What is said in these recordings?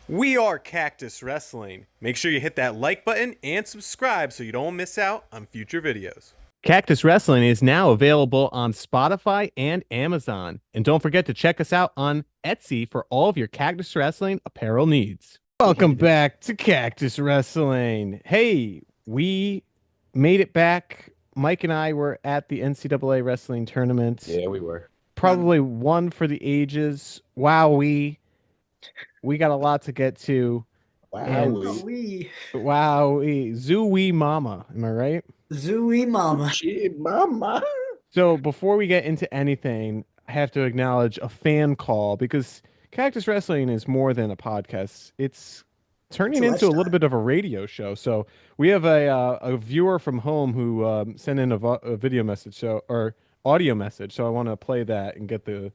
We are Cactus Wrestling. Make sure you hit that like button and subscribe so you don't miss out on future videos. Cactus Wrestling is now available on Spotify and Amazon. And don't forget to check us out on Etsy for all of your Cactus Wrestling apparel needs. Welcome back to Cactus Wrestling. Hey, we made it back. Mike and I were at the NCAA wrestling tournament. Yeah, we were. Probably one for the ages. Wow, we got a lot to get to. And Wow. wow, Zooey Mama. Am I right? Zooey Mama. Shit, mama. So before we get into anything, I have to acknowledge a fan call because Cactus Wrestling is more than a podcast. It's turning into a little bit of a radio show. So we have a viewer from home who sent in a video message, or audio message. So I want to play that and get the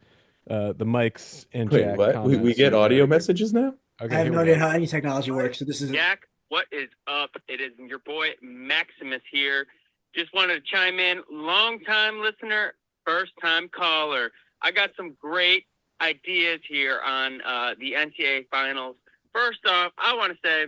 mics and Wait, Jack what? We comments get in audio there. messages now? Okay, I have here no we idea go. how any technology works, so this is Jack, what is up? It is your boy Maximus here. Just wanted to chime in. Long-time listener, first-time caller. I got some great ideas here on the NCAA finals. First off, I want to say,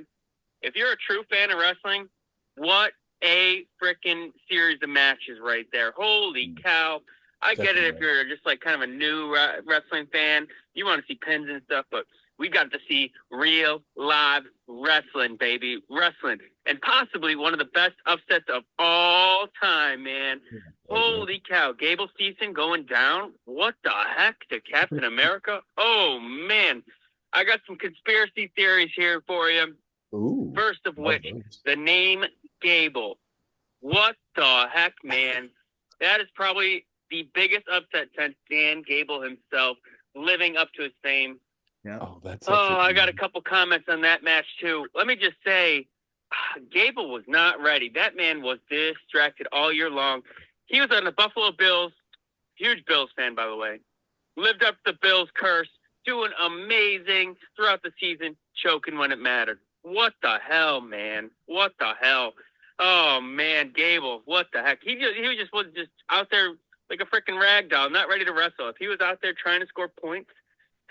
if you're a true fan of wrestling, what a freaking series of matches right there. Holy cow. I get it if you're just like kind of a new wrestling fan. You want to see pins and stuff, but we got to see real live wrestling, baby. Wrestling. And possibly one of the best upsets of all time, man. Holy cow. Gable Steveson going down? What the heck to Captain America? Oh, man. I got some conspiracy theories here for you. Ooh, First of which, the name Gable. What the heck, man? That is probably the biggest upset since Dan Gable himself, living up to his fame. Yeah. Oh, that's I got a couple comments on that match too. Let me just say, Gable was not ready. That man was distracted all year long. He was on the Buffalo Bills, huge Bills fan, by the way. Lived up to the Bills curse, doing amazing throughout the season, choking when it mattered. What the hell, man? What the hell? Oh man, Gable, what the heck? He was just out there like a freaking rag doll, not ready to wrestle. If he was out there trying to score points,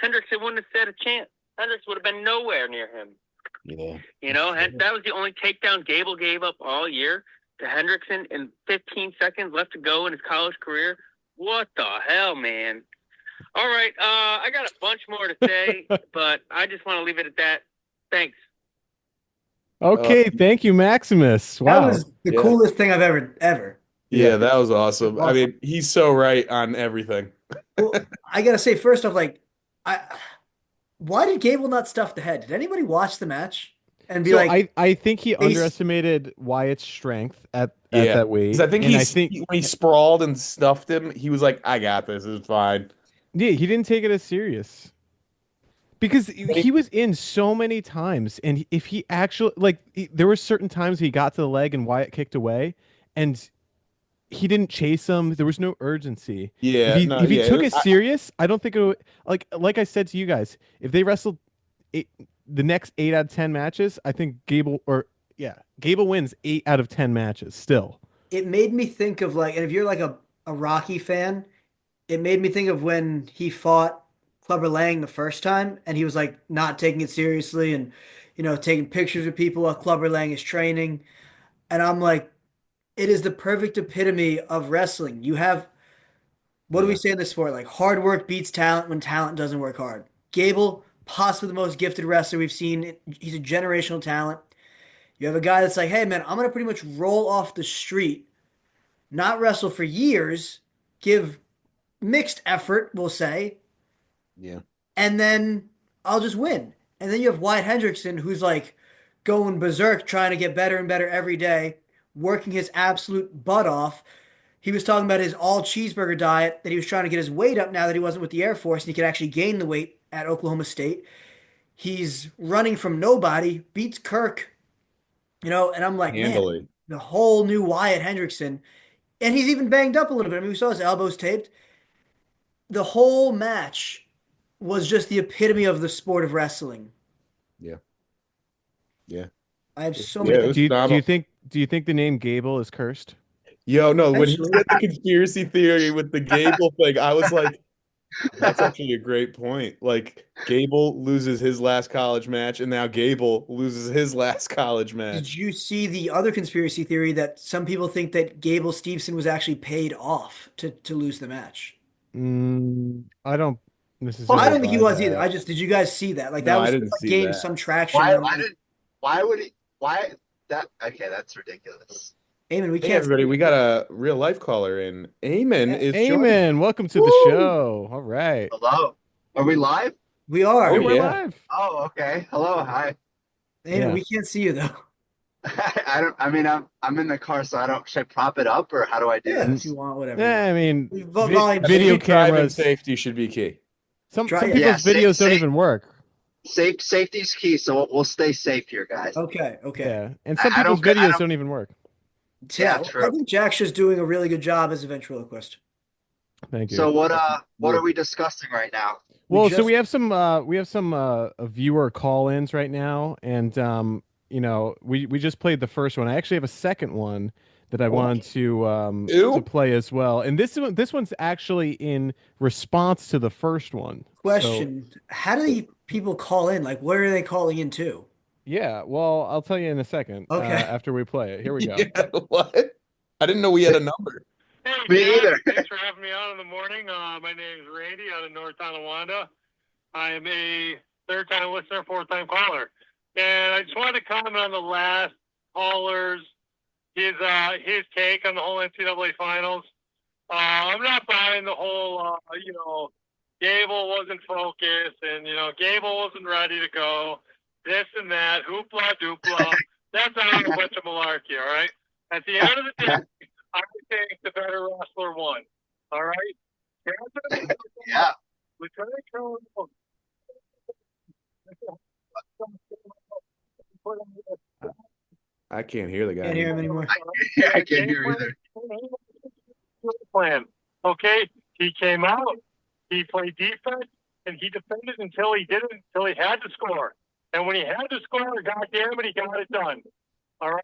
Hendrickson wouldn't have stood a chance. Hendricks would have been nowhere near him. Yeah. You know, that was the only takedown Gable gave up all year to Hendrickson in 15 seconds left to go in his college career. What the hell, man? All right, I got a bunch more to say, but I just want to leave it at that. Thanks. Okay, thank you, Maximus. Wow. That was the coolest thing I've ever. Yeah, that was awesome. I mean, he's so right on everything. Well, I gotta say, first off, why did Gable not stuff the head? Did anybody watch the match and be I think he underestimated Wyatt's strength at that weight. Because I think when he sprawled and stuffed him, he was like, I got this. It's fine. Yeah, he didn't take it as serious. Because he was in so many times, and if he actually there were certain times he got to the leg and Wyatt kicked away, and he didn't chase him. There was no urgency. Yeah, if he took it serious, I don't think it would. Like I said to you guys, if they wrestled the next 8 out of 10 matches, I think Gable wins 8 out of 10 matches. Still, it made me think of and if you're like a Rocky fan, it made me think of when he fought Clubber Lang the first time, and he was like not taking it seriously, and taking pictures of people while Clubber Lang is training, and I'm like, it is the perfect epitome of wrestling. You have, what do we say in this sport? Like, hard work beats talent when talent doesn't work hard. Gable, possibly the most gifted wrestler we've seen. He's a generational talent. You have a guy that's like, hey man, I'm gonna pretty much roll off the street, not wrestle for years, give mixed effort, we'll say. Yeah. And then I'll just win. And then you have Wyatt Hendrickson, who's like going berserk, trying to get better and better every day, working his absolute butt off. He was talking about his all cheeseburger diet, that he was trying to get his weight up now that he wasn't with the Air Force and he could actually gain the weight at Oklahoma State. He's running from nobody, beats Kirk, and I'm like, Handily. man, the whole new Wyatt Hendrickson. And he's even banged up a little bit. I mean, we saw his elbows taped. The whole match was just the epitome of the sport of wrestling. Yeah. Yeah. I have so many. Do you think the name Gable is cursed? Yo, no, when he said the conspiracy theory with the Gable thing, I was like, That's actually a great point. Like Gable loses his last college match, and now Gable loses his last college Did match. you see the other conspiracy theory that some people think that Gable Steveson was actually paid off to lose the match? I don't I necessarily don't think he buy was either. that. Did you guys see that? Like No, that I was didn't see gained that. some traction. Why? They're Why like, did? Why would he? Why that? Okay, that's ridiculous. Eamon, we Hey, can't everybody, see we got a real life caller in. Eamon it. is joining. Amen. Welcome to the Woo! show. All right. Hello, are we live? We Oh, Yeah, are. we're yeah. live. Oh, okay. Hello, hi. Eamon, Yeah. we can't see you though. I don't. I mean, I'm in the car, so I don't. Should I prop it up, or how do I do Yeah, if this? you want, whatever you Yeah, want. I mean, Volume I think video setting. driving cameras. safety should be key. Try, Some yeah. Yeah, people's videos don't even work. safety's key. So we'll stay safe here, guys. Okay, okay. Yeah, and some I people's don't. I videos don't. don't even work. Yeah, Yeah, well, I true. think Jack's just doing a really good job as a ventriloquist. Thank you. So what are we discussing right now? We Well, so just we have some viewer call-ins right now, and we just played the first one. I actually have a second one that I wanted to Ew. play as well, and this one's actually in response to the first one. So question, how do people call in? Like, what are they calling in to? yeah, well, I'll tell you in a second Okay. after we play it. Here we go. Yeah, what? I didn't know we had a number. Hey, Me Jack, either. thanks for having me on in the morning. My name is Randy out of North Tonawanda. I am a third-time listener, fourth-time caller. And I just wanted to comment on the last caller's, his take on the whole NCAA finals. I'm not buying the whole, Gable wasn't focused and, Gable wasn't ready to go, this and that, hoopla doopla. That's all a bunch of malarkey, all right? At the end of the day, I think the better wrestler won, all right? Yeah. Lieutenant Colonel I can't hear the guy. Can't hear him anymore. I can't hear either. Plan. Okay, he came out, he played defense, and he defended until he had to score. And when he had to score, God damn it, he got it done. All right.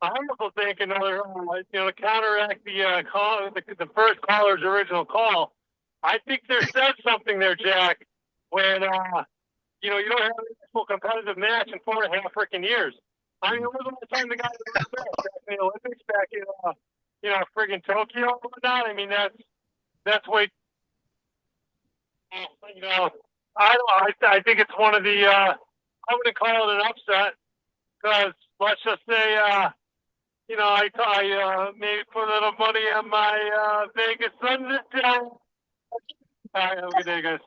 I also think another, to counteract the first caller's original call. I think there says something there, Jack, when you don't have an actual competitive match in 4.5 freaking years. I mean, when was the last time the guy was back in the Olympics back in friggin' Tokyo or whatnot? I mean, that's way. I think it's one of the. I wouldn't call it an upset because let's just say, I maybe put a little money on my Vegas Sunday. All right, have a good day, guys.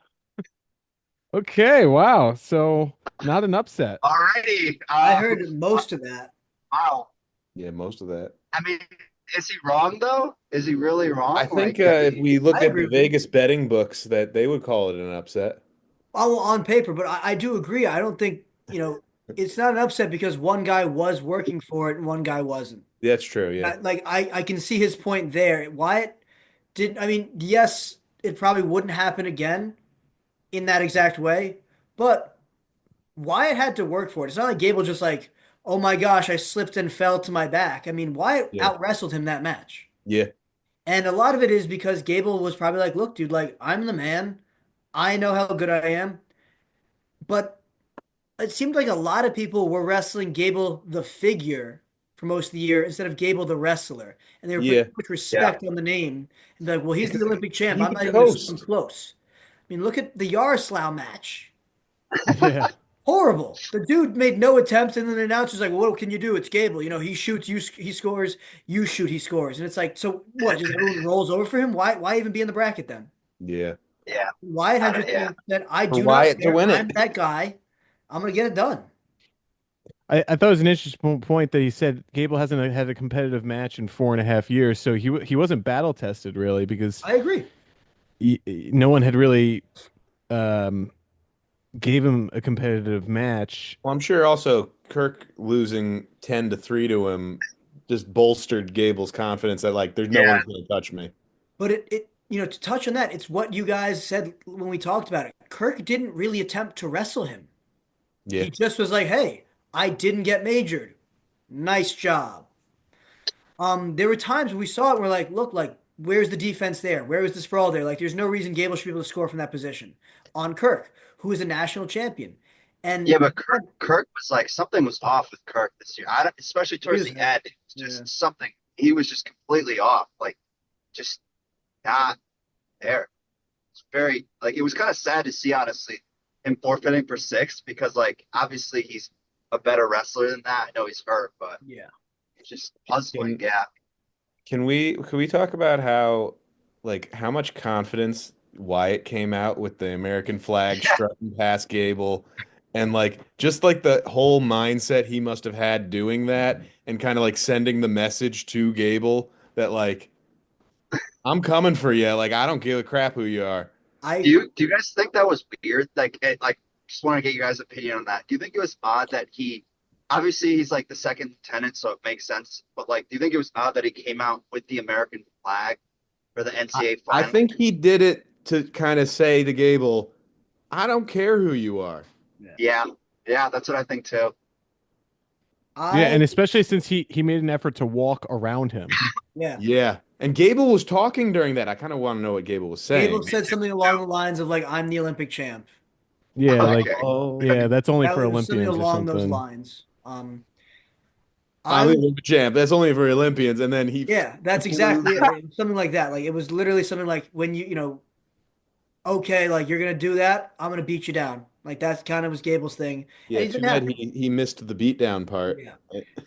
Okay, wow. So not an upset. Alrighty. I heard most of that. Wow. Yeah, most of that. I mean, is he wrong though? Is he really wrong? I think Like, if we look I at agree the with you. Vegas betting books, that they would call it an upset. Well, on paper, but I do agree. I don't think, it's not an upset because one guy was working for it and one guy wasn't. That's true. Yeah. I can see his point there. Wyatt I mean, yes, it probably wouldn't happen again in that exact way, but Wyatt had to work for it. It's not like Gable just like, oh my gosh, I slipped and fell to my back. I mean, Wyatt Yeah. out wrestled him that match. Yeah. And a lot of it is because Gable was probably like, look, dude, like, I'm the man. I know how good I am. But it seemed like a lot of people were wrestling Gable the figure for most of the year instead of Gable the wrestler. And they were putting Yeah. too much respect on the name. And be like, well, he's the Olympic champ. He I'm could not even going to coast. come close. I mean, look at the Yaroslav match. Yeah. Horrible. The dude made no attempt, and then the announcer's like, well, what can you do? It's Gable. He shoots, he scores, you shoot, he scores. And it's like, so what? Just everyone rolls over for him? Why even be in the bracket then? Yeah. yeah. Wyatt had just said, I For do Wyatt not to care. win it. I'm that guy. I'm going to get it done. I thought it was an interesting point that he said Gable hasn't had a competitive match in 4.5 years, so he wasn't battle tested really because I agree. no one had really gave him a competitive match. Well, I'm sure also Kirk losing 10-3 to him just bolstered Gable's confidence that like there's no one's going to touch me. But to touch on that, it's what you guys said when we talked about it. Kirk didn't really attempt to wrestle him. Yeah. He just was like, hey, I didn't get majored. Nice job. There were times when we saw it, we're like, look, like where's the defense there? Where is the sprawl there? Like, there's no reason Gable should be able to score from that position on Kirk, who is a national champion. And Yeah, but Kirk was like something was off with Kirk this year. I don't, especially he towards was the hurt. end. It was just something. He was just completely off. Like just not there. It's very like it was kind of sad to see, honestly, him forfeiting for sixth because like obviously he's a better wrestler than that. I know he's hurt, but Yeah. it's just puzzling. Can, Yeah. can we talk about how much confidence Wyatt came out with the American flag Yeah. strutting past Gable, and like just like the whole mindset he must have had doing that, and kind of like sending the message to Gable that like I'm coming for you, like I don't give a crap who you are. I Do you guys think that was weird? Like just want to get your guys' opinion on that. Do you think it was odd that he obviously he's like the second lieutenant, so it makes sense. But like, do you think it was odd that he came out with the American flag for the I, NCAA I final? think he did it to kind of say to Gable, I don't care who you are. Yeah, yeah, that's what I think too. Yeah, I and especially since he made an effort to walk around him. yeah. Yeah. And Gable was talking during that. I kind of want to know what Gable was Gable saying. said something along the lines of like, "I'm the Olympic champ." Yeah, I, like Okay. Oh, yeah, that's only that for was something Olympians or along those something. lines. I'm I the Olympic champ. That's only for Olympians. And then he Yeah, that's exactly it. It was something like that. Like it was literally something like when okay, like you're gonna do that, I'm gonna beat you down. Like that's kind of was Gable's thing, and yeah, he too didn't have bad to. he missed the beatdown part. Yeah,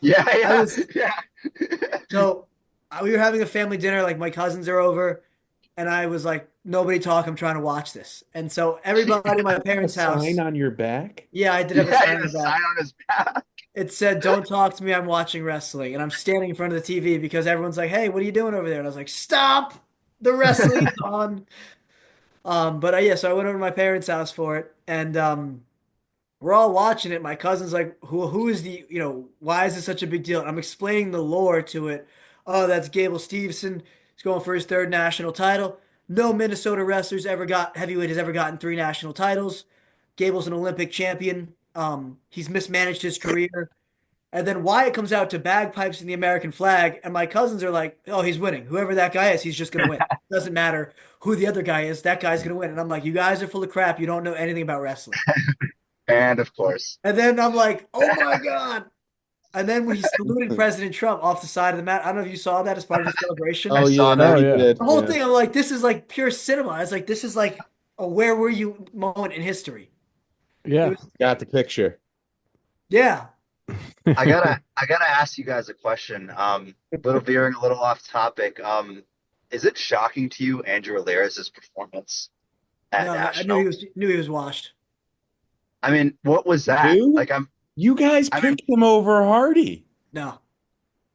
Yeah, I yeah, was yeah. so we were having a family dinner. Like my cousins are over, and I was like, nobody talk. I'm trying to watch this, and so everybody in my A parents' sign house. on your back? Yeah, I did have a Yeah, sign he on had the a sign back. on his back. It said, "Don't talk to me. I'm watching wrestling," and I'm standing in front of the TV because everyone's like, "Hey, what are you doing over there?" And I was like, "Stop! The wrestling is on." But yeah, so I went over to my parents' house for it, and we're all watching it. My cousin's like, "Who is why is this such a big deal?" And I'm explaining the lore to it. Oh, that's Gable Steveson. He's going for his third national title. No Minnesota wrestlers ever got heavyweight has ever gotten three national titles. Gable's an Olympic champion. He's mismanaged his career. And then Wyatt comes out to bagpipes and the American flag, and my cousins are like, "Oh, he's winning. Whoever that guy is, he's just gonna win. Doesn't matter who the other guy is. That guy's gonna win." And I'm like, "You guys are full of crap. You don't know anything about wrestling." And of course, And then I'm like, "Oh my God." And then when he saluted President Trump off the side of the mat, I don't know if you saw that as part of his I celebration. Oh yeah, saw no, that. Oh he yeah. did. The whole Yeah. thing, I'm like, this is like pure cinema. I was like, this is like a where were you moment in history. It Yeah. was, Got the picture. yeah. I gotta ask you guys a question. Little veering a little off topic. Is it shocking to you Andrew Alirez's performance at No, I knew National? he was washed. I mean, what was that? Who? Like, You guys I mean, picked him over Hardy. No.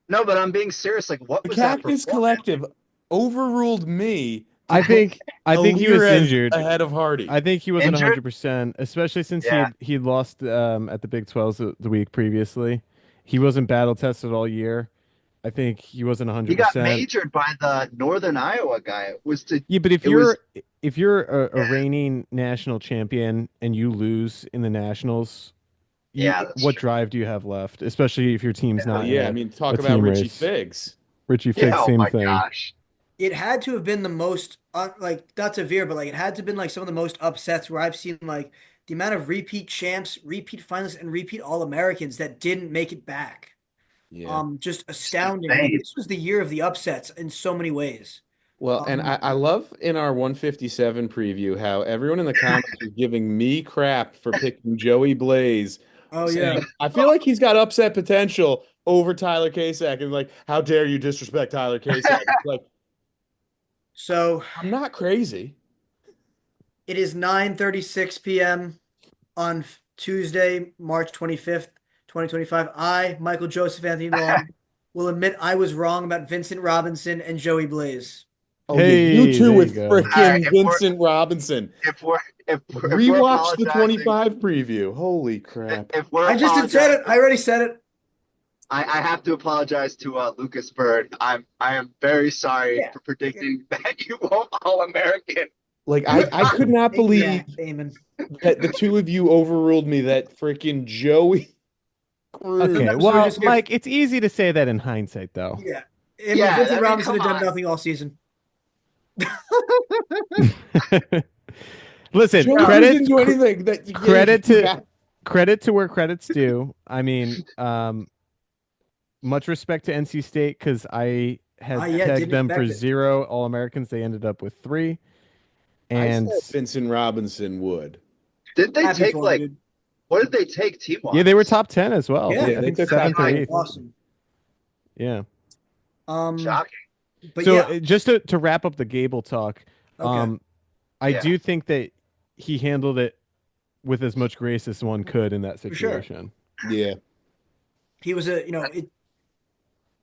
no, but I'm being serious. Like, what The was that Cactus performance? Collective overruled me to I put think he was Alirez injured. ahead of Hardy. I think he wasn't Injured? 100%, especially since Yeah, he'd lost at the Big 12s the week previously. He wasn't battle tested all year. I think he wasn't he got 100%. majored by the Northern Iowa guy. Yeah, but It was, if you're a yeah, reigning national champion and you lose in the nationals, yeah, that's what true. drive do you have left? Especially if your team's Yeah, Well, not in yeah, I mean, a talk about team Richie race. Figs. Richie yeah. Fix, Oh same my thing. gosh. It had to have been the most like not to veer, but like it had to have been like some of the most upsets where I've seen like the amount of repeat champs, repeat finalists, and repeat All-Americans that didn't make it back. Yeah. Just It's astounding. I mean, insane. this was the year of the upsets in so many ways. Well, and Um, I love in our 157 preview how everyone in the comments was giving me crap for picking Joey Blaze, oh yeah. saying, I feel like he's got upset potential over Tyler Kasich. And like, how dare you disrespect Tyler Kasich? It's like, So I'm not crazy. it is 9:36 p.m. on Tuesday, March 25th, 2025. I, Michael Joseph Anthony Long, will admit I was wrong about Vincent Robinson and Joey Blaze. Oh yeah, you Hey, too there you with go. All right, frickin' Vincent Robinson. if we're if we're Rewatch the apologizing, 25 preview. Holy crap. if we're I just had said it. apologizing, I already said it. I have to apologize to Lucas Bird. I am very sorry Yeah. for predicting that you won't All American. Like I could not believe Yeah, Damon. that the two of you overruled me that frickin' Joey Cruz. Okay, Sometimes we're well, just here. Mike, it's easy to say that in hindsight, though. Yeah. I mean, Yeah, Vincent I mean, Robinson come had done on. nothing all season. Listen, Joe Louis didn't do anything. credit to credit to where credit's due. I mean, much respect to NC State because I had Yeah, pegged didn't them for expect it. 0 All-Americans. They ended up with 3. I And said Vincent Robinson would. Did they Happy take for him, like dude. what did they take team wise? yeah, they were top 10 as well. Yeah. I They think took top 7th or 10. 8th. Awesome. Yeah. Shocking. But So yeah, just to wrap up the Gable talk, okay. I Yeah. do think that he handled it with as much grace as one could in that For sure. situation. Yeah. He was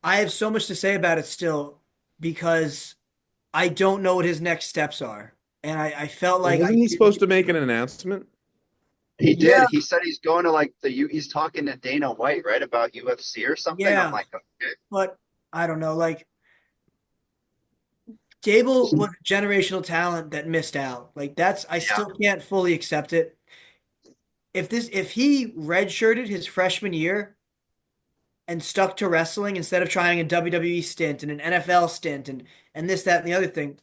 I have so much to say about it still because I don't know what his next steps are. And I felt like Wasn't he supposed to make an announcement? He Yeah. did. He said he's going to like he's talking to Dana White, right, about UFC or something. Yeah. I'm like, okay. But I don't know. Like Gable was a generational talent that missed out. Like I Yeah. still can't fully accept it. If he redshirted his freshman year and stuck to wrestling instead of trying a WWE stint and an NFL stint and this, that, and the other thing,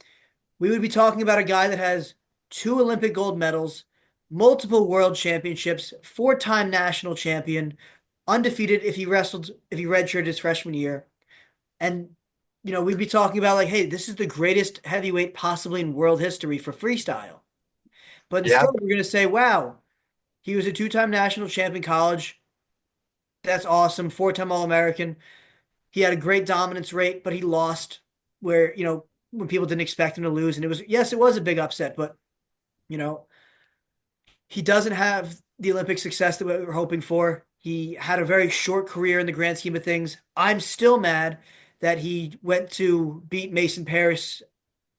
we would be talking about a guy that has 2 Olympic gold medals, multiple world championships, 4-time national champion, undefeated if he redshirted his freshman year. And we'd be talking about like, hey, this is the greatest heavyweight possibly in world history for freestyle. But Yeah. instead, we're going to say, wow, he was a 2-time national champion in college. That's awesome. 4-time All-American. He had a great dominance rate, but he lost where, when people didn't expect him to lose. And it was a big upset, but, he doesn't have the Olympic success that we were hoping for. He had a very short career in the grand scheme of things. I'm still mad that he went to beat Mason Paris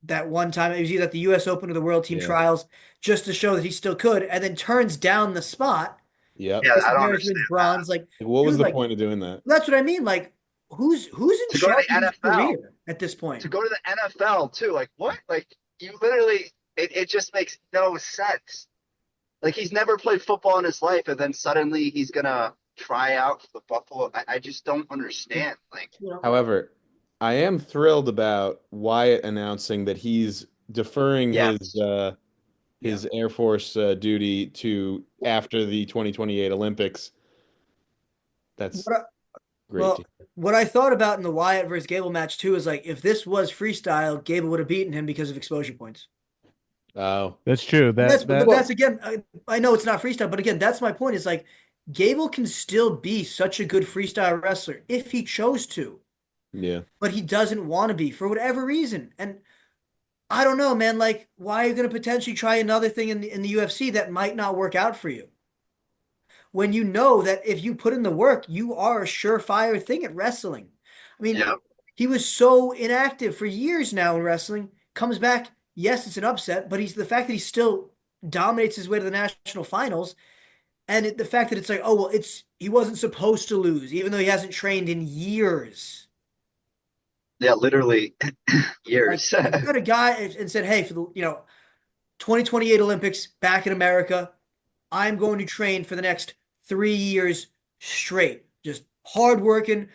that one time. It was either at the U.S. Open or the World Team Yeah. Trials just to show that he still could, and then turns down the spot. Yep. Yeah, I Mason don't Paris understand wins bronze. Like, What was dude, the like, point of doing that? that's what I mean. Like, who's in To go to charge the of his NFL. career at this point? To go to the NFL too. Like what? Like you literally it just makes no sense. Like he's never played football in his life and then suddenly he's gonna try out for the Buffalo. I just don't understand. Like However, I am thrilled about Wyatt announcing that he's deferring Yes. his Air Force duty to after the 2028 Olympics. That's great. Well, what I thought about in the Wyatt versus Gable match too is like if this was freestyle, Gable would have beaten him because of exposure points. Oh, That's true. But that's again, I know it's not freestyle, but again, that's my point. Is like Gable can still be such a good freestyle wrestler if he chose to, yeah. but he doesn't want to be for whatever reason. And I don't know, man. Like, why are you going to potentially try another thing in the UFC that might not work out for you? When you know that if you put in the work, you are a surefire thing at wrestling. I mean, Yeah. he was so inactive for years now in wrestling. Comes back, yes, it's an upset, but the fact that he still dominates his way to the national finals, and the fact that it's like, oh well, he wasn't supposed to lose, even though he hasn't trained in years. Yeah, literally years. Like, you got a guy and said, hey, for the 2028 Olympics back in America, I'm going to train for the next 3 years straight, just hard working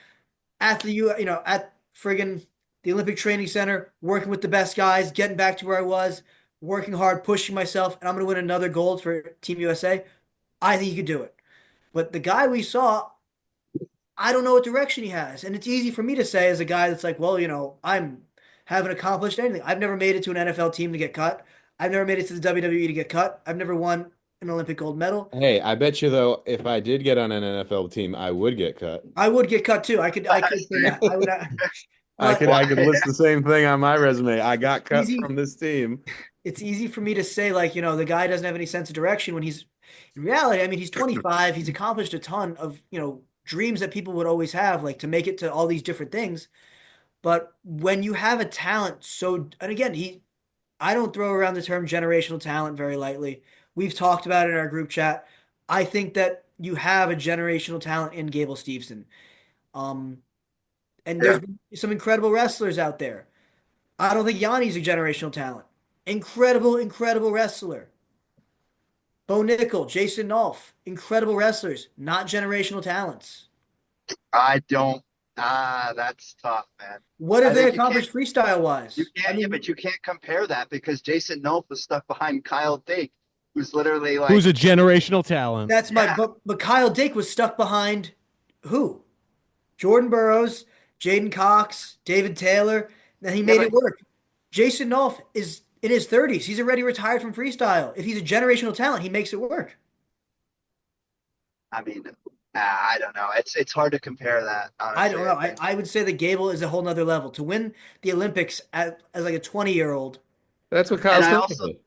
at at friggin' the Olympic Training Center, working with the best guys, getting back to where I was, working hard, pushing myself, and I'm going to win another gold for Team USA. I think he could do it. But the guy we saw, I don't know what direction he has. And it's easy for me to say as a guy that's like, well, I'm haven't accomplished anything. I've never made it to an NFL team to get cut. I've never made it to the WWE to get cut. I've never won an Olympic gold medal. Hey, I bet you though, if I did get on an NFL team, I would get cut. I would get cut too. I could say that. I would. I But could list the same thing on my resume. I got cut Easy. from this team. it's easy for me to say like, the guy doesn't have any sense of direction when he's in reality. I mean, he's 25. He's accomplished a ton of, dreams that people would always have, like to make it to all these different things. But when you have a talent, and again, I don't throw around the term generational talent very lightly. We've talked about it in our group chat. I think that you have a generational talent in Gable Steveson. And there's some incredible wrestlers out there. I don't think Yanni's a generational talent. Incredible, incredible wrestler. Bo Nickel, Jason Nolf, incredible wrestlers, not generational talents. I don't That's tough, man. What I have they think you can't. accomplished freestyle wise? You can't. Yeah, but you can't compare that because Jason Nolt was stuck behind Kyle Dake, who's literally Who's like, a generational talent? that's my. yeah, But Kyle Dake was stuck behind who? Jordan Burroughs, Jaden Cox, David Taylor. Then he yeah, made but it work. Jason Nolf is in his 30s. He's already retired from freestyle. If he's a generational talent, he makes it work. I mean, I don't know. It's hard to compare that, I honestly. don't know. I would say that Gable is a whole nother level. To win the Olympics as like a 20-year-old. That's what Kyle And I Snyder also did.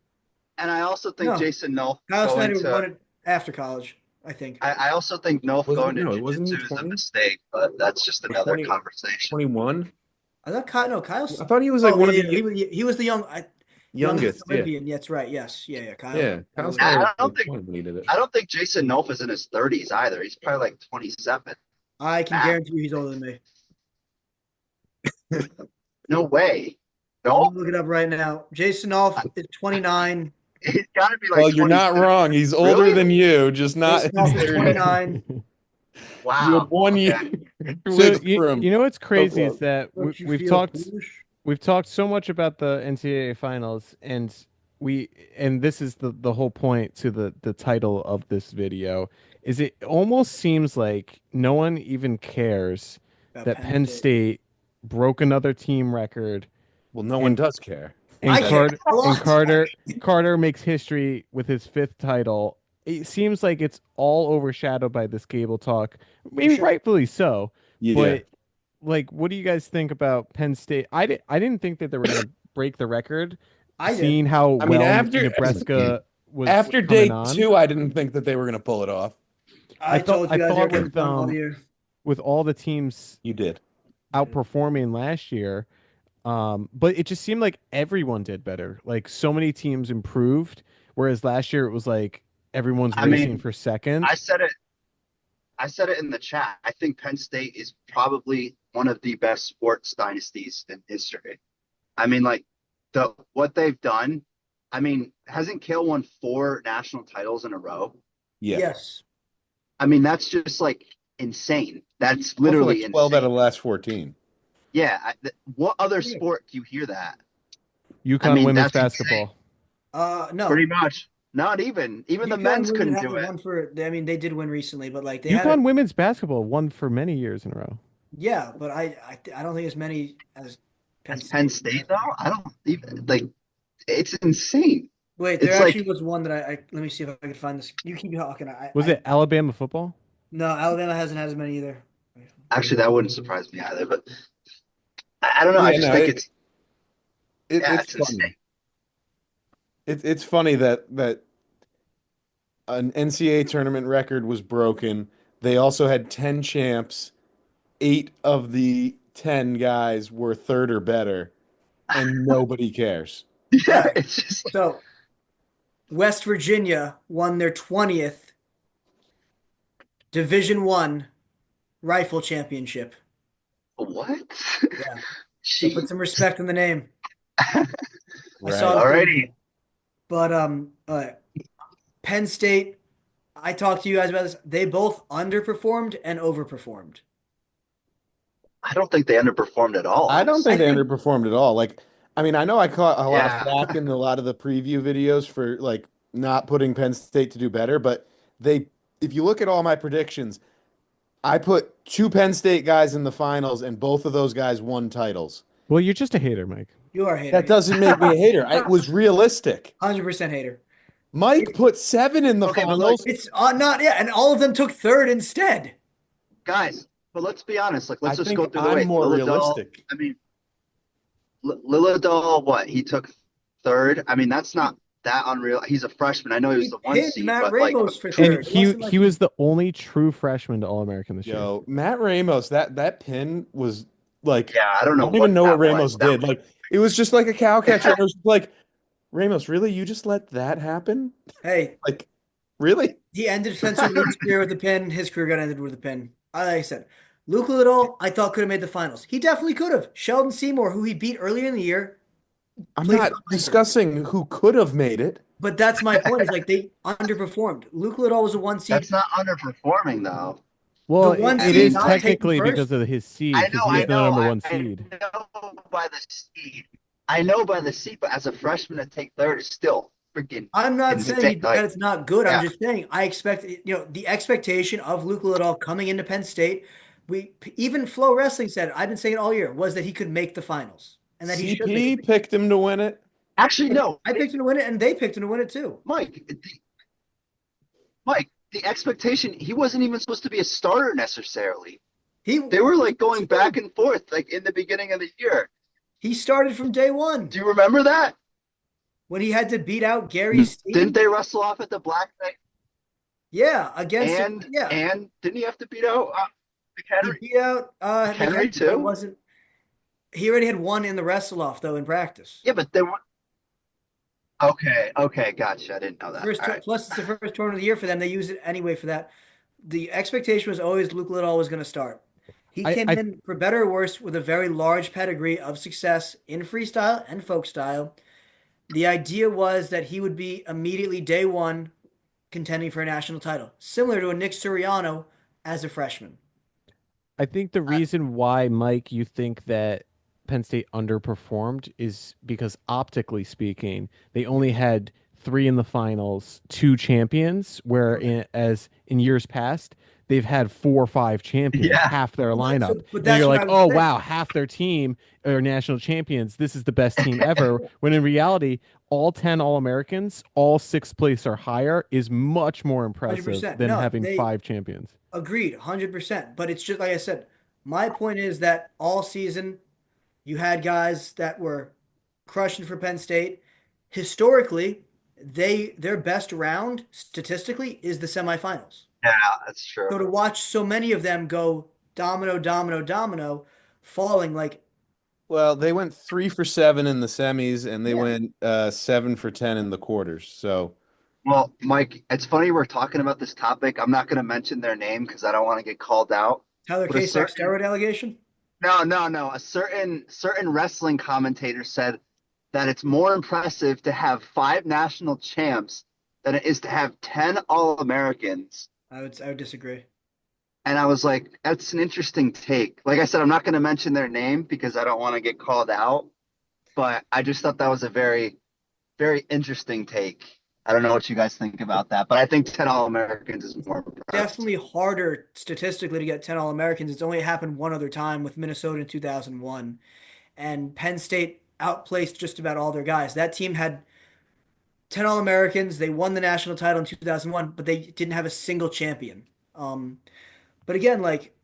and I also think No, Jason Nolt Kyle going Snyder to won it after college, I think. I also think Nolt Wasn't going to no, it wasn't he jiu-jitsu is a 20 mistake, but that's just or another 20, conversation. 21? I thought Kyle, no, Kyle's. I thought he was like Oh, one of yeah, the he was the youngest youngest. Yeah, Olympian. Yeah, that's right. Yes. Yeah, yeah. yeah. Kyle Kyle. Snyder was I don't like think 20 when he did it. I don't think Jason Nolt is in his 30s either. He's probably like 27. I can Ah, guarantee you he's older than me. no way. I'm No, gonna look it up right now. Jason Off is 29. he's got to be like Well, you're not 27. wrong. He's older Really? than you, just not Jason in his Off is 30s. 29. You Wow. had 1 year Okay. So wiggle room. you know what's crazy close. is that Don't you we've feel talked foolish? we've talked so much about the NCAA finals, and this is the whole point to the title of this video is it almost seems like no one even cares About that Penn Penn State. State broke another team record Well, no one does care. and I care a lot. Carter makes history with his fifth title. It seems like it's all overshadowed by this Gable talk, maybe Sure. rightfully so. Yeah. But like, what do you guys think about Penn State? I didn't think that they were going to break the record, I seeing did. how I mean, well after Nebraska was after coming day on. 2, I didn't think that they were going to pull it off. I told you guys they were getting with fun all year. with all the teams You did. outperforming last year, but it just seemed like everyone did better. Like so many teams improved, whereas last year it was like everyone's I racing mean, for second. I said it. I said it in the chat. I think Penn State is probably one of the best sports dynasties in history. I mean, like what they've done. I mean, hasn't Kale won 4 national titles in a row? Yeah. Yes. I mean, that's just like insane. That's Also, literally like 12 out insane. of the last 14. Yeah. What other sport do you hear that? UConn I mean, women's that's basketball. No. Pretty much. Not even. Even the UConn men's women couldn't had do it. one for. I mean, they did win recently, but like they had. UConn women's basketball won for many years in a row. Yeah, but I don't think as many as Penn As Penn State. State, though, I don't even like. It's insane. Wait, there It's actually like was one that I let me see if I can find this. You keep talking. Was it Alabama football? No, Alabama hasn't had as many either. actually that wouldn't surprise me either. But I don't know. I Yeah, just no, think it's it's funny. insane. It's funny that an NCAA tournament record was broken. They also had 10 champs. 8 of the 10 guys were third or better, and nobody cares. Yeah, it's just like, So West Virginia won their 20th Division One rifle championship. what? Yeah. So put some respect in the name. I Right. saw this Alrighty. But Penn State, I talked to you guys about this. They both underperformed and overperformed. I don't think they underperformed at all. I don't think they I think- underperformed at all. Like, I mean, I know I caught a lot Yeah. of flack in a lot of the preview videos for like not putting Penn State to do better, but if you look at all my predictions, I put 2 Penn State guys in the finals, and both of those guys won titles. Well, you're just a hater, Mike. You are a hater. That doesn't make me a hater. It was realistic. 100% hater. Mike put 7 in the Okay, but finals. It's not, yeah, and all of them took third instead. Guys, but let's be honest. Like, let's I just think go through the I'm way. more Lilladall, realistic. I mean, Lilladall, what? He took third. I mean, that's not that unreal. He's a freshman. I know he was the 1 Pinned seed, Matt but like, Ramos for And third. he was the only true freshman to All-American this year. Yo, Matt Ramos, that pin was like, yeah, I don't know. I don't even know what that Ramos was. That did. was- Like, it was just like a cow catcher. It was like, Ramos, really? You just let that happen? Hey, Like, really? he ended Spencer Lee's career with a pin. His career got ended with a pin. Like I said, Luke Liddell, I thought could have made the finals. He definitely could have. Sheldon Seymour, who he beat earlier in the year, I'm Please not don't. discussing who could have made it. but that's my point. Is like they underperformed. Luke Liddell was a 1 seed. That's not underperforming though. Well, The one it seed is not taken technically first. because of his seed, I because know, he I is the know, number I, one I seed. know by the seed. I know by the seed, but as a freshman to take third is still freaking I'm not saying insane. that Like, it's not good. I'm yeah, just saying I expect, the expectation of Luke Liddell coming into Penn State. Even Flow Wrestling said, I've been saying it all year, was that he could make the finals and that he should make CP it. picked him to win it. actually, no, I picked him to win it, and they picked him to win it too. Mike, the expectation, he wasn't even supposed to be a starter necessarily. He They were like going back and forth, like in the beginning of the year. he started from day one Do you remember that? when he had to beat out Gary Didn't Steen. they wrestle off at the Black Knight? Yeah, against And yeah. and didn't he have to beat out He McHenry? beat out McHenry McHenry, but it too? wasn't. He already had one in the wrestle off though in practice. Yeah, but they were okay, gotcha. I didn't know that. All right. Plus it's the first tournament of the year for them. They use it anyway for that. The expectation was always Luke Liddell was going to start. He came I in for better or worse with a very large pedigree of success in freestyle and folk style. The idea was that he would be immediately day one contending for a national title, similar to a Nick Suriano as a freshman. I think the reason why, Mike, you think that Penn State underperformed is because optically speaking, they only had three in the finals, two champions, where as in years past, they've had 4 or 5 champions, Yeah. half their lineup. But And that's you're what like, I was oh, saying. wow, half their team are national champions. This is the best team ever. When in reality, all 10 All-Americans, all 6th place or higher is much more impressive 100%. than No, having they 5 champions. agreed 100%. But it's just like I said, my point is that all season you had guys that were crushing for Penn State. Historically, their best round statistically is the semifinals. Yeah, that's true. So to watch so many of them go domino, domino, domino, falling like Well, they went 3 for 7 in the semis, and they yeah, went 7 for 10 in the quarters. So Well, Mike, it's funny we're talking about this topic. I'm not going to mention their name because I don't want to get called out. Tyler But a Casack certain steroid allegation. no. A certain wrestling commentator said that it's more impressive to have 5 national champs than it is to have 10 All-Americans. I would disagree. And I was like, that's an interesting take. Like I said, I'm not going to mention their name because I don't want to get called out. But I just thought that was a very, very interesting take. I don't know what you guys think about that, but I think 10 All-Americans is more impressive. Definitely harder statistically to get 10 All-Americans. It's only happened one other time with Minnesota in 2001. And Penn State outplaced just about all their guys. That team had 10 All-Americans. They won the national title in 2001, but they didn't have a single champion. But again, like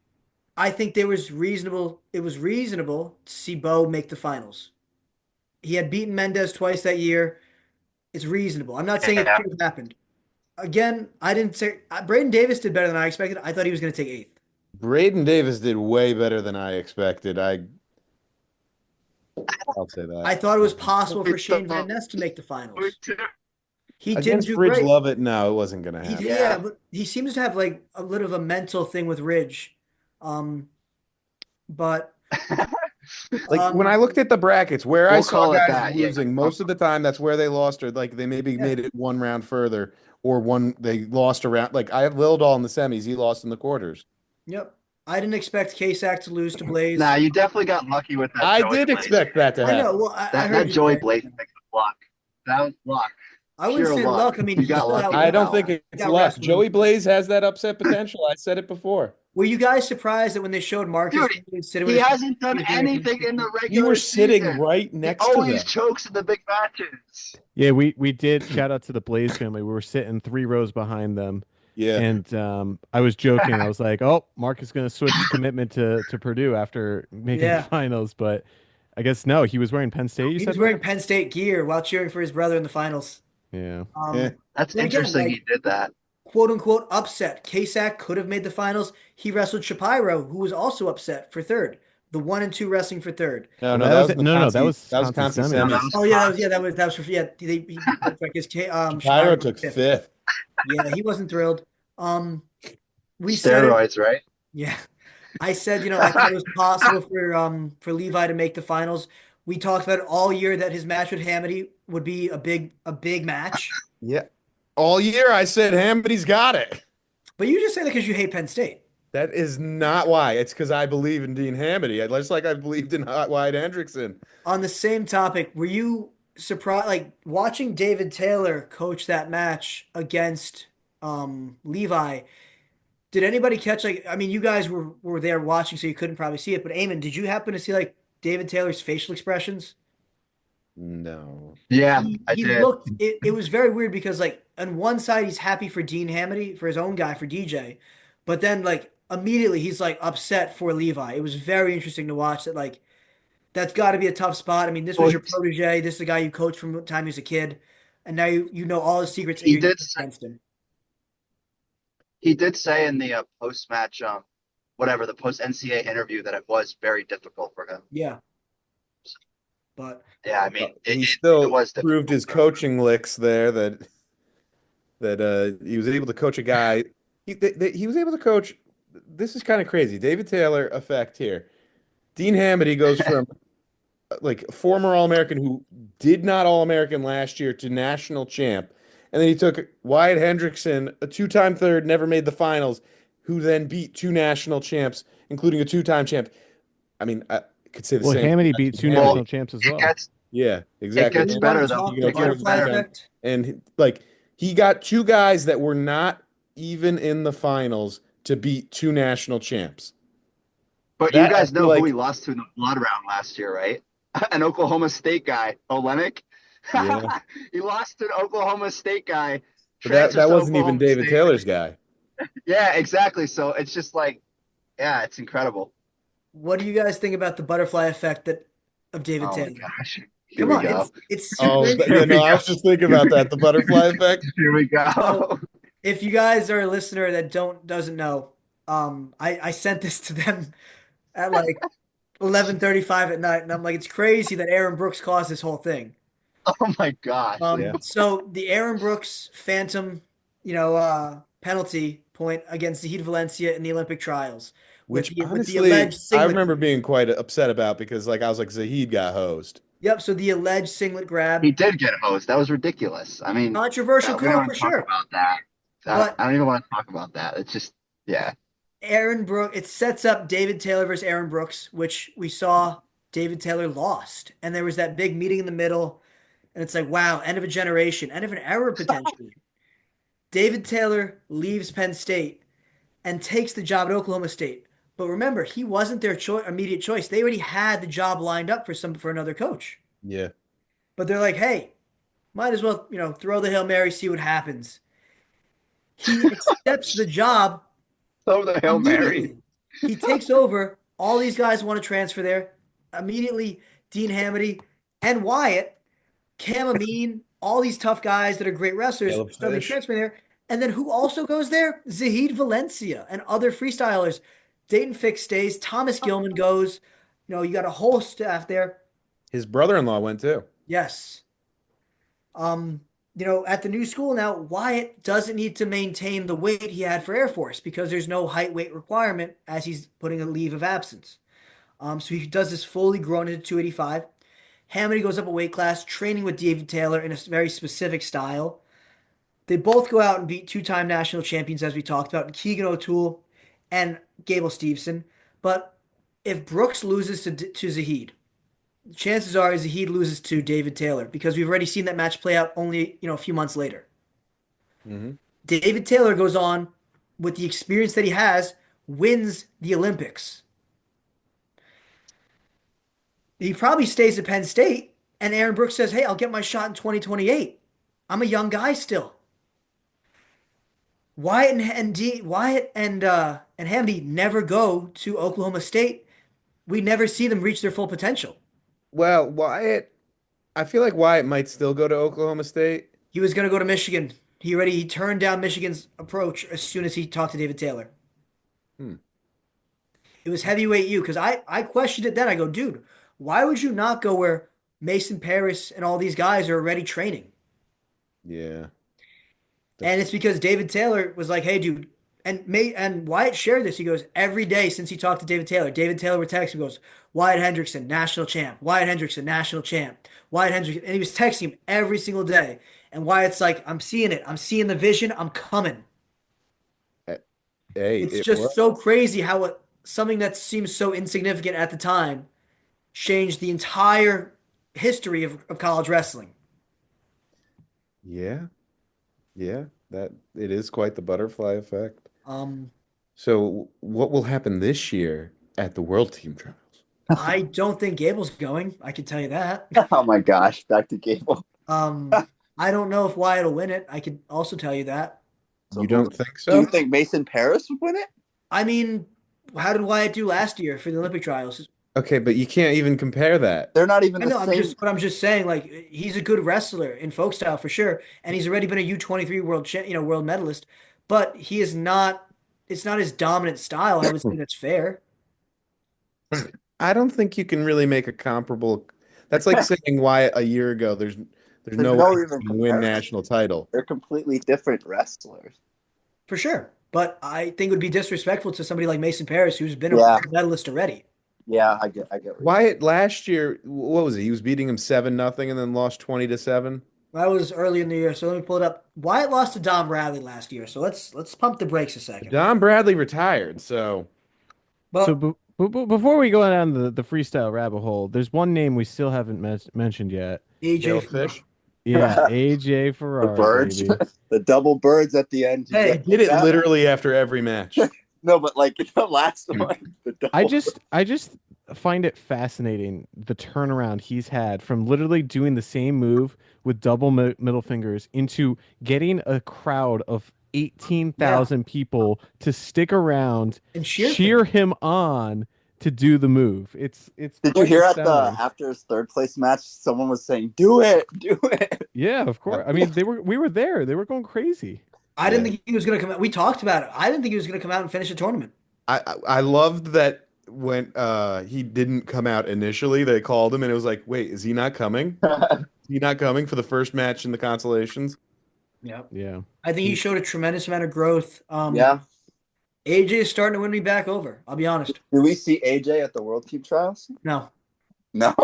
I think there was reasonable. It was reasonable to see Bo make the finals. He had beaten Mendez twice that year. It's reasonable. I'm not saying it Yeah. should have happened. Again, I didn't say Braden Davis did better than I expected. I thought he was going to take eighth. Braden Davis did way better than I expected. I'll say I that. thought it was possible for Shane Van Ness to make the finals. He didn't Against do Ridge great. Lovett, no, it wasn't going to happen. Yeah, but he seems to have like a little of a mental thing with Ridge. But Like when I looked at the brackets, where I We'll saw call it guys that, yeah. losing, most of the time that's where they lost, or like they maybe made it one round further, or they lost around. Like I have Lildahl in the semis, he lost in the quarters. yep, I didn't expect Casack to lose to Blaze. Nah, you definitely got lucky with that. I Joey did Blaze. expect that to I happen. know. Well, I that heard that you Joey there. Blaze thing was luck. That was luck. I wouldn't Pure say luck. luck. I mean, You he got still lucky. got I don't well. think He it's got luck. wrestled. Joey Blaze has that upset potential. I said it before. Were you guys surprised that when they showed Marcus, Dude, he hasn't done anything in the regular You were sitting season. right He next to always them. chokes in the big matches. Yeah, we did. Shout out to the Blaze family. We were sitting 3 rows behind them. Yeah. And I was joking. I was like, "Oh, Mark is going to switch his commitment to Purdue after making the finals." But I guess no. He was wearing Penn State. You He said was wearing Penn State gear while cheering for his brother in the finals. Yeah. That's but again, interesting. like, He did that. quote unquote upset. Casack could have made the finals. He wrestled Shapiro, who was also upset for third. The 1 and 2 wrestling for third. No, Well, that was that was Wisconsin semis. semis. Oh yeah, that was for he like his Shapiro took fifth. Yeah, he wasn't thrilled. We said Steroids, right? yeah. I said, I thought it was possible for Levi to make the finals. We talked about it all year that his match with Hamity would be a big match. Yeah. All year I said Hamity's got it. But you just say that because you hate Penn State. That is not why. It's because I believe in Dean Hamity. Just like I believed in Wyatt Hendrickson. On the same topic, were you surprised, like watching David Taylor coach that match against Levi? Did anybody catch like? I mean, you guys were there watching, so you couldn't probably see it. But Eamon, did you happen to see like David Taylor's facial expressions? No. Yeah, I He did. looked. It was very weird because like on one side he's happy for Dean Hamity for his own guy for DJ, but then like immediately he's like upset for Levi. It was very interesting to watch that like. That's got to be a tough spot. I mean, this was Well, your protege. This is the guy you coached from the time he was a kid, and now you know all his secrets, and he you're did. against him. He did say in the post match, whatever the post NCAA interview, that it was very difficult for him. Yeah, but Yeah, I mean, He it still was proved difficult his for him. coaching licks there that he was able to coach a guy. He was able to coach. This is kind of crazy. David Taylor effect here. Dean Hamity goes from like former All-American who did not All-American last year to national champ. And then he took Wyatt Hendrickson, a two-time third, never made the finals, who then beat two national champs, including a two-time champ. I mean, I could say the Well, same. Hamity beat two Well, national champs as it well. gets Yeah, it exactly. do gets you And want better to though. talk you the know, It gets carrying butterfly two better. times. effect? And like he got two guys that were not even in the finals to beat two national champs. But you That I guys feel know who he like, lost to in the blood round last year, right? An Oklahoma State guy, Olenek. yeah. He lost to an Oklahoma State guy, But that transfers to wasn't even Oklahoma David State. Taylor's guy. Yeah, exactly. So it's just like, yeah, it's incredible. What do you guys think about the butterfly effect that of David Oh my Taylor? gosh. Here Come we on, go. it's super Oh, Here yeah, interesting. no, we I go. was just thinking about that, the butterfly effect. Here we So go. if you guys are a listener that doesn't know, I sent this to them at like 11:35 at night, and I'm like, it's crazy that Aaron Brooks caused this whole thing. Oh my gosh. Yeah. So the Aaron Brooks phantom, penalty point against Zahid Valencia in the Olympic trials Which with the honestly, alleged I singlet. remember being quite upset about because like I was like Zahid got hosed. Yep. So the alleged singlet grab, He did get hosed. That was ridiculous. I mean, controversial we don't call want for to talk sure. about that. But I don't even want to talk about that. It's just, yeah. Aaron Brooks, it sets up David Taylor versus Aaron Brooks, which we saw David Taylor lost, and there was that big meeting in the middle, and it's like, wow, end of a generation, end of an era potentially. David Taylor leaves Penn State and takes the job at Oklahoma State. But remember, he wasn't their immediate choice. They already had the job lined up for another coach. Yeah. But they're like, hey, might as well, throw the Hail Mary, see what happens. He accepts the job So the Hail Mary. immediately. He takes over. All these guys want to transfer there. Immediately, Dean Hamity and Wyatt, Cam Amin, all these tough guys that are great wrestlers Caleb suddenly Fish. transfer there. And then who also goes there? Zahid Valencia and other freestylers. Dayton Fix stays. Thomas Gilman goes. You got a whole staff there. His brother-in-law went too. Yes. At the new school now, Wyatt doesn't need to maintain the weight he had for Air Force because there's no height weight requirement as he's putting a leave of absence. So he does this fully grown into 285. Hamity goes up a weight class, training with David Taylor in a very specific style. They both go out and beat two-time national champions, as we talked about, Keegan O'Toole and Gable Steveson. But if Brooks loses to Zahid, chances are Zahid loses to David Taylor because we've already seen that match play out only a few months later. Mm-hmm. David Taylor goes on with the experience that he has, wins the Olympics. He probably stays at Penn State, and Aaron Brooks says, "Hey, I'll get my shot in 2028. I'm a young guy still." Wyatt and Hamdi never go to Oklahoma State. We never see them reach their full potential. Well, I feel like Wyatt might still go to Oklahoma State. He was going to go to Michigan. He turned down Michigan's approach as soon as he talked to David Taylor. Hmm. It was heavyweight U because I questioned it then. I go, dude, why would you not go where Mason Paris and all these guys are already training? Yeah. And it's because David Taylor was like, hey, dude, and Wyatt shared this. He goes, every day since he talked to David Taylor would text him, goes, Wyatt Hendrickson, national champ, Wyatt Hendrickson, national champ, Wyatt Hendrickson. And he was texting him every single day. And Wyatt's like, I'm seeing it. I'm seeing the vision. I'm coming. Hey, It's it just was. so crazy how something that seems so insignificant at the time changed the entire history of college wrestling. Yeah, yeah. That it is quite the butterfly effect. Um, So, what will happen this year at the World Team Trials? I don't think Gable's going. I can tell you that. Oh my gosh, back to Gable. Um, I don't know if Wyatt will win it. I could also tell you that. So You don't think do you so? think Mason Paris would win it? I mean, how did Wyatt do last year for the Olympic trials? Okay, but you can't even compare that. They're not even I the know, same. I'm just saying, like, he's a good wrestler in folk style for sure, and he's already been a U-23 world medalist, but he is not, it's not his dominant style. I would say that's fair. I don't think you can really make a comparable. That's like saying why a year ago there's There's no way no he even can win comparison. national title. They're completely different wrestlers. For sure. But I think it would be disrespectful to somebody like Mason Paris, who's been a Yeah, gold medalist already. yeah, I get what you're Wyatt last year, what was it? He was beating him 7-0 and then lost 20-7. That was early in the year, so let me pull it up. Wyatt lost to Dom Bradley last year, so let's pump the brakes a second. Don Bradley retired, so So But before we go down the freestyle rabbit hole, there's one name we still haven't mentioned yet. AJ Bill Ferraro. Fish. Yeah, AJ The Ferrari, birds, baby. the double birds at the end. Did you Hey, guys Did see it that? literally after every match. No, but like the last one, the double. I just find it fascinating the turnaround he's had from literally doing the same move with double middle fingers into getting a crowd of yeah, 18,000 people to stick around, and cheer for cheer him. him on to do the move. It's Did you quite hear at the astounding. after his third place match, someone was saying, "Do it, do it." Yeah, of course. I mean, we were there. They were going crazy. I didn't Yeah. think he was going to come out. We talked about it. I didn't think he was going to come out and finish the tournament. I loved that when he didn't come out initially, they called him and it was like, wait, is he not coming? Is he not coming for the first match in the consolations? Yeah. Yeah. I think he showed a tremendous amount of growth. Yeah. AJ is starting to win me back over. I'll be honest. Did we see AJ at the World Team Trials? No, No.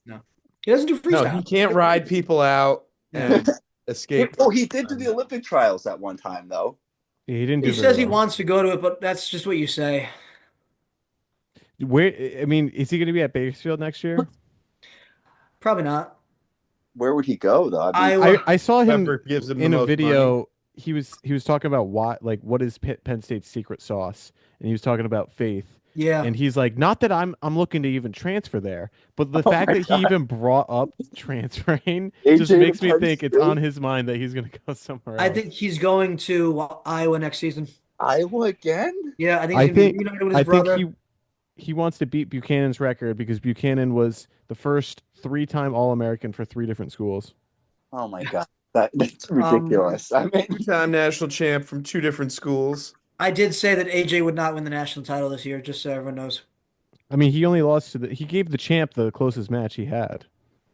no. He doesn't do No, he freestyle. can't ride people out Yeah. and escape. Oh, he did do the Olympic trials at one time, though. He didn't He do very says he well. wants to go to it, but that's just what you say. Where I mean, is he going to be at Bakersfield next year? Probably not. Where would he go, though? I mean, Iowa. I saw him Whoever gives him the in a most money. video. He was talking about what is Penn State's secret sauce, and he was talking about faith. Yeah. And he's like, not that I'm looking to even transfer there, but the Oh fact my that he God. even brought up transferring AJ just to makes me Penn think it's State? on his mind that he's going to go somewhere else. I think he's going to Iowa next season. Iowa again? Yeah, I think I he's going to think be reunited with I his think brother. he wants to beat Buchanan's record because Buchanan was the first 3-time All-American for 3 different schools. Oh my God. That's ridiculous. I mean, Two-time national champ from 2 different schools. I did say that AJ would not win the national title this year, just so everyone knows. I mean, he only lost to he gave the champ the closest match he had.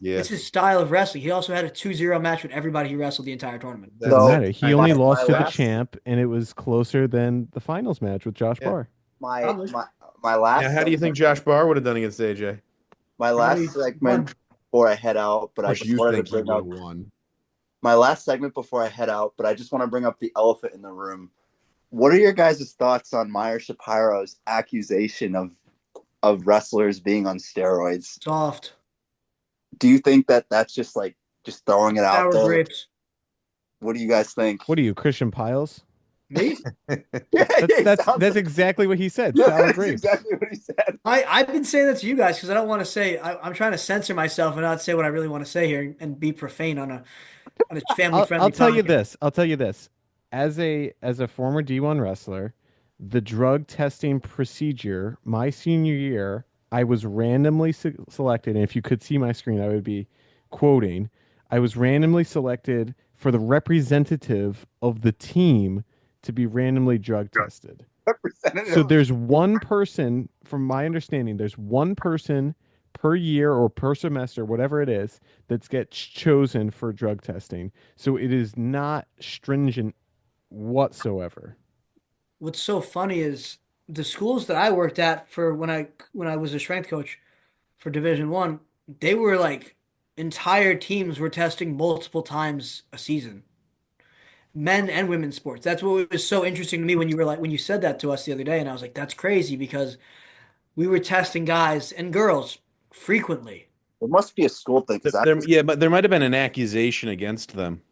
Yeah. It's his style of wrestling. He also had a 2-0 match with everybody he wrestled the entire tournament. Doesn't So, matter. He I- only my lost to the last- champ, and it was closer than the finals match with Josh Yeah. Barr. my Probably. my my last. Now, how do you think Josh Barr would have done against AJ? My Probably last segment won. before I head out, but I What just you wanted think to he bring would up have won? my last segment before I head out, but I just want to bring up the elephant in the room. What are your guys' thoughts on Meyer Shapiro's accusation of wrestlers being on steroids? Soft. Do you think that that's just like just throwing it out Sour there? grapes. What do you guys think? What are you, Christian Piles? Me? That's exactly what he said. yeah, Sour that's grapes. exactly what he said. I've been saying that to you guys because I don't want to say I'm trying to censor myself and not say what I really want to say here and be profane on a family friendly I'll tell you podcast. this. I'll tell you this. As a former D1 wrestler, the drug testing procedure my senior year, I was randomly selected, and if you could see my screen, I would be quoting. I was randomly selected for the representative of the team to be randomly drug tested. Representative. So there's one person, from my understanding, there's one person per year or per semester, whatever it is, that gets chosen for drug testing. So it is not stringent whatsoever. What's so funny is the schools that I worked at for when I was a strength coach for Division One, they were like entire teams were testing multiple times a season. men and women's sports. That's what was so interesting to me when you were like when you said that to us the other day, and I was like, that's crazy because we were testing guys and girls frequently. It must be a school thing because I Yeah, but there might have been an accusation against them.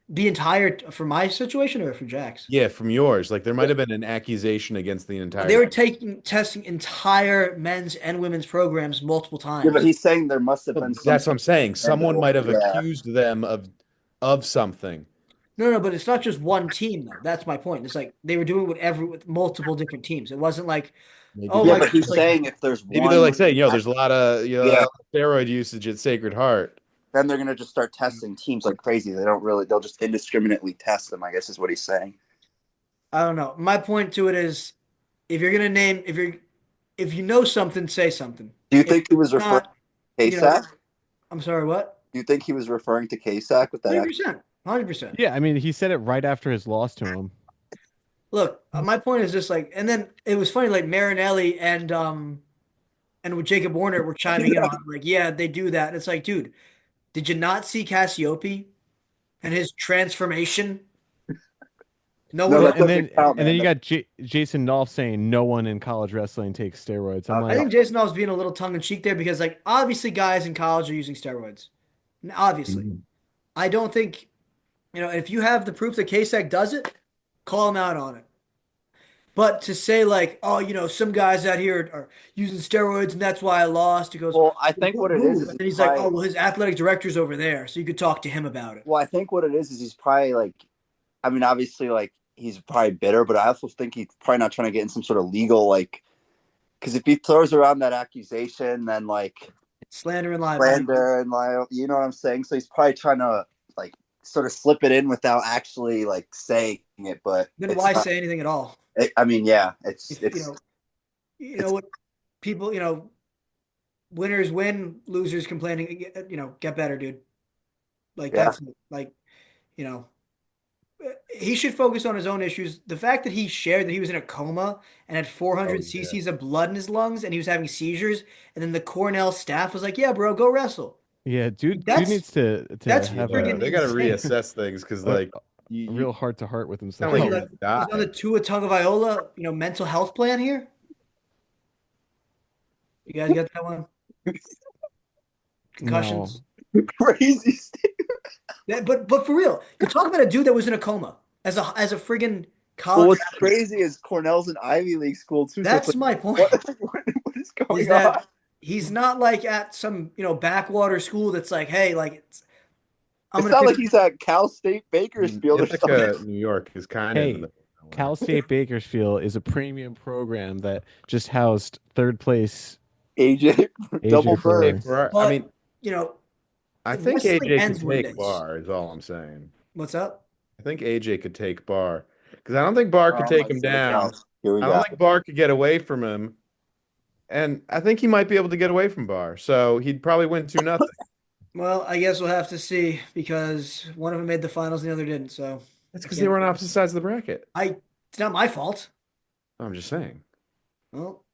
The entire for my situation or for Jack's? Yeah, from yours. Like there might have been an accusation against the They entire. were taking testing entire men's and women's programs multiple yeah, but times. he's saying there must have Well, been some that's what I'm saying. Someone scandal. might have Yeah, accused them of something. No, no, but it's not just one team though. That's my point. It's like they were doing whatever with multiple different teams. It wasn't like, Maybe oh they yeah, my but God, he's like saying if there's maybe they're one, like saying, there's a lot of yeah, steroid usage at Sacred Heart. then they're gonna just start testing teams like crazy. They'll just indiscriminately test them, I guess is what he's saying. I don't know. My point to it is, if you're gonna name, if you know something, say something. Do you If think he was referring not, to you know, KSAC? I'm sorry, what? Do you think he was referring to KSAC with that? 100%, 100%. Yeah, I mean, he said it right after his loss to him. Look, my point is just like, and then it was funny, like Marinelli and with Jacob Warner were chiming in on it, like, yeah, they do that. And it's like, dude, did you not see Cassiope and his transformation? No No, one Well, that else. doesn't count, and then man. you got Jason Dolph saying no one in college wrestling takes steroids. I'm I like, think Jason was being a little tongue in cheek there because, like, obviously, guys in college are using steroids. Obviously, I don't think if you have the proof that KSAC does it, call him out on it. But to say like, oh, some guys out here are using steroids and that's why I lost. He goes, Well, I think what it who? is And then he's he's like, probably oh, well, his athletic director's over there, so you could talk to him about it. well, I think what it is he's probably like I mean, obviously like he's probably bitter, but I also think he's probably not trying to get in some sort of legal like because if he throws around that accusation, then like Slander and libel. slander and like you know what I'm saying? So he's probably trying to like sort of slip it in without actually like saying it, but Then it's why not, say anything at all? I mean, yeah, If it's you know it's what people, winners win, losers complaining. Get better, dude. Like yeah. that's like, you know, he should focus on his own issues. The fact that he shared that he was in a coma and had Oh 400 yeah. cc's of blood in his lungs and he was having seizures, and then the Cornell staff was like, "Yeah, bro, go wrestle." yeah, dude That's needs to that's have Yeah, friggin' they got to insane. reassess things because a, like a you real heart to heart with sound What like he's you're himself. like, gonna he's on the die. Tua Tagovailoa, mental health plan here. You guys get that one? No. Concussions. Crazy. Yeah, but for real, you're talking about a dude that was in a coma as a friggin' Well, college what's athlete. crazy is Cornell's an Ivy League school too. So it's That's like, my point. what is Is going on? that he's not like at some backwater school that's like, hey, like I'm It's gonna not pick. like he's at Cal State I mean, Bakersfield or something. Ithaca, New York is kind of in Hey, the way. Cal State Bakersfield is a premium program that just housed third place AJ AJ double Hey, bird. Brewer. for our, I mean, But I think wrestling AJ could ends what it take is. Bar. Is all I'm saying. What's up? I think AJ could take Bar because I don't think Bar could Oh take my him down. steakhouse. Here we I go. don't think Bar could get away from him, and I think he might be able to get away from Bar. So he'd probably win 2-0. Well, I guess we'll have to see because one of them made the finals and the other didn't. So That's I because they can't. were on opposite sides of the bracket. It's not my fault. I'm just saying. Well,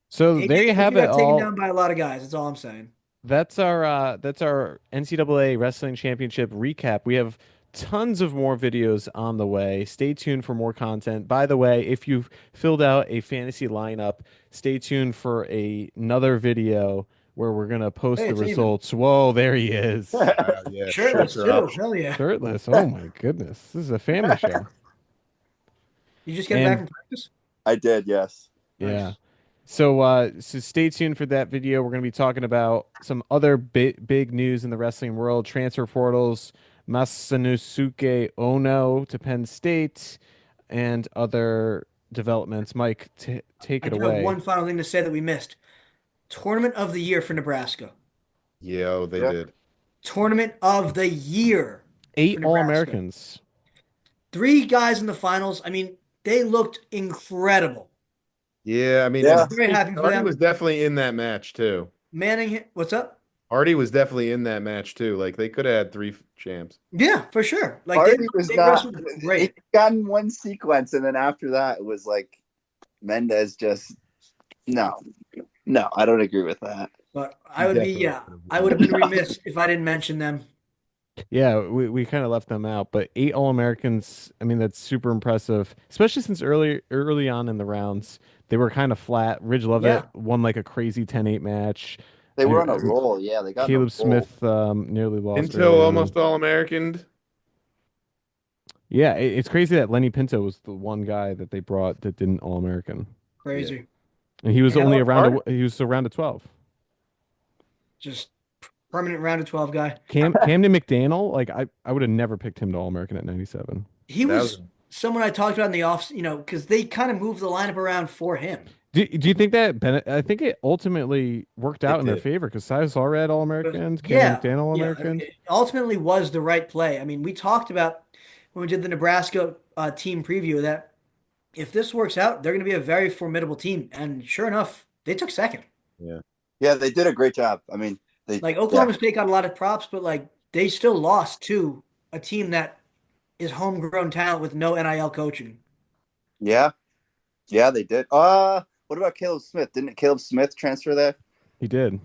So there you AJ have it got taken all. down by a lot of guys. That's all I'm saying. That's our NCAA Wrestling Championship recap. We have tons of more videos on the way. Stay tuned for more content. By the way, if you've filled out a fantasy lineup, stay tuned for another video where we're gonna post Hey, the it's even. results. Whoa, there he is. Yeah, Shirtless shirts are up. too. Hell yeah. Shirtless. Oh my goodness. This is a family show. You just getting back And from practice? I did, yes. yeah. Nice. So stay tuned for that video. We're going to be talking about some other big news in the wrestling world, transfer portals, Masanosuke Ono to Penn State, and other developments. Mike, take I it do have away. one final thing to say that we missed. Tournament of the year for Nebraska. Yeah, they Yep. did. Tournament of the year Eight for Nebraska. All-Americans. 3 guys in the finals. I mean, they looked incredible. Yeah, I mean, Yeah. and I'm very happy for Hardy them. was definitely in that match too. Manning, what's up? Hardy was definitely in that match too. Like they could have had 3 champs. Yeah, for sure. Like Hardy was they not. wrestled He great. got in one sequence, and then after that, it was like Mendez just no, no. I don't agree with that. But He I would definitely could have I won. would have been remiss if I didn't mention them. Yeah, we kind of left them out, but 8 All-Americans, I mean, that's super impressive, especially since early on in the rounds, they were kind of flat. Ridge Yeah, Lovett won like a crazy 10-8 match. They were on a Uh, roll. Yeah, they got in a Caleb roll. Smith nearly lost Pinto early on. almost all American. Yeah, it's crazy that Lenny Pinto was the one guy that they brought that didn't All-American. crazy. And he was And how only about around Carter? he was around to 12. Just permanent round of 12 guy. Camden McDaniel, like I would have never picked him to All-American at 97. He That was was someone I talked about in the off, because they kind of moved the lineup around for him. Do you think that I think it ultimately worked out it in their did. favor because Cyrus Allred But All-Americans, Camden yeah, McDaniel yeah, All-Americans. it ultimately was the right play. I mean, we talked about when we did the Nebraska team preview that if this works out, they're going to be a very formidable team. And sure enough, they took second. yeah. Yeah, they did a great job. I mean, they Like yeah, Oklahoma State got a lot of props, but like they still lost to a team that is homegrown talent with no NIL coaching. yeah, yeah, they did. What about Caleb Smith? Didn't Caleb Smith transfer there? He did.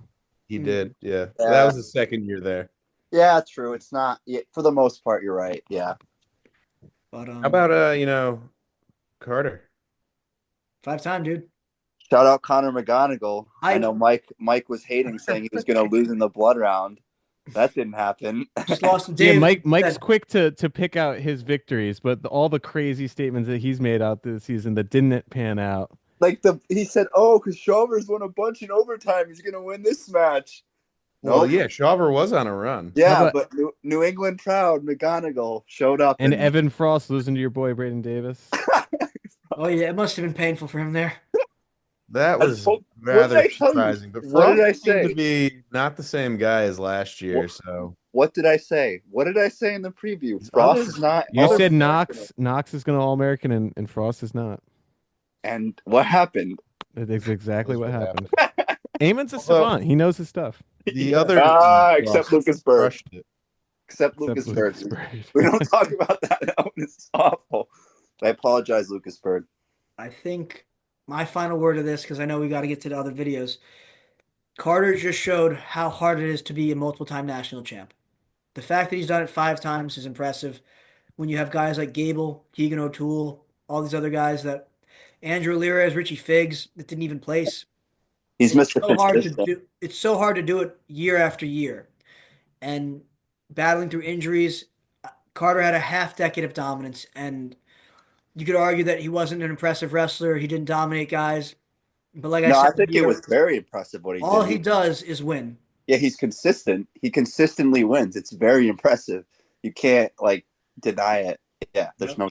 He did. Yeah. So that Yeah, was his second year there. yeah, true. It's not. Yeah, for the most part, you're right. Yeah, But How about Carter? 5-time, dude. shout out Connor McGonigal. I I know Mike was hating, saying he was going to lose in the blood round. That didn't happen. just lost to Yeah, Dave. Mike's Said, quick to pick out his victories, but all the crazy statements that he's made out this season that didn't pan out. Like he said, oh, because Shavers won a bunch in overtime, he's going to win this match. Well, Nope. yeah, Shaver was on a run. How Yeah, about but New England proud McGonigal showed up and and Evan Frost losing to your boy Braden Davis? oh yeah, it must have been painful for him there. That was What did rather I tell you? surprising. But What did Frost I seemed say? to be not the same guy as last year. So What did I say? What did I say in the preview? His Frost others- is not. You all said American. Knox is going to All-American and Frost is not. And what happened? That's exactly That's what what happened. Eamon's a Although- savant. He knows his stuff. the other Except Frost Lucas Bird. crushed it. Except Except Lucas Lucas Bird. Bird. We don't talk about that now. It's awful. I apologize, Lucas Bird. I think my final word of this, because I know we got to get to the other videos. Carter just showed how hard it is to be a multiple-time national champ. The fact that he's done it 5 times is impressive. When you have guys like Gable, Keegan O'Toole, all these other guys that Andrew Lira, Richie Figs that didn't even place. He's It's Mr. so hard to Consistent. do. It's so hard to do it year after year, and battling through injuries. Carter had a half decade of dominance, and you could argue that he wasn't an impressive wrestler. He didn't dominate guys, but like I No, I said think it was here, very impressive what he all did. he does is win. Yeah, he's consistent. He consistently wins. It's very impressive. You can't deny it. Yeah, there's Yep. no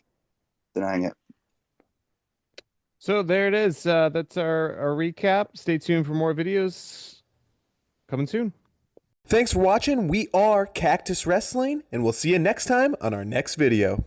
denying it. So there it is. That's our recap. Stay tuned for more videos coming soon. Thanks for watching. We are Cactus Wrestling, and we'll see you next time on our next video.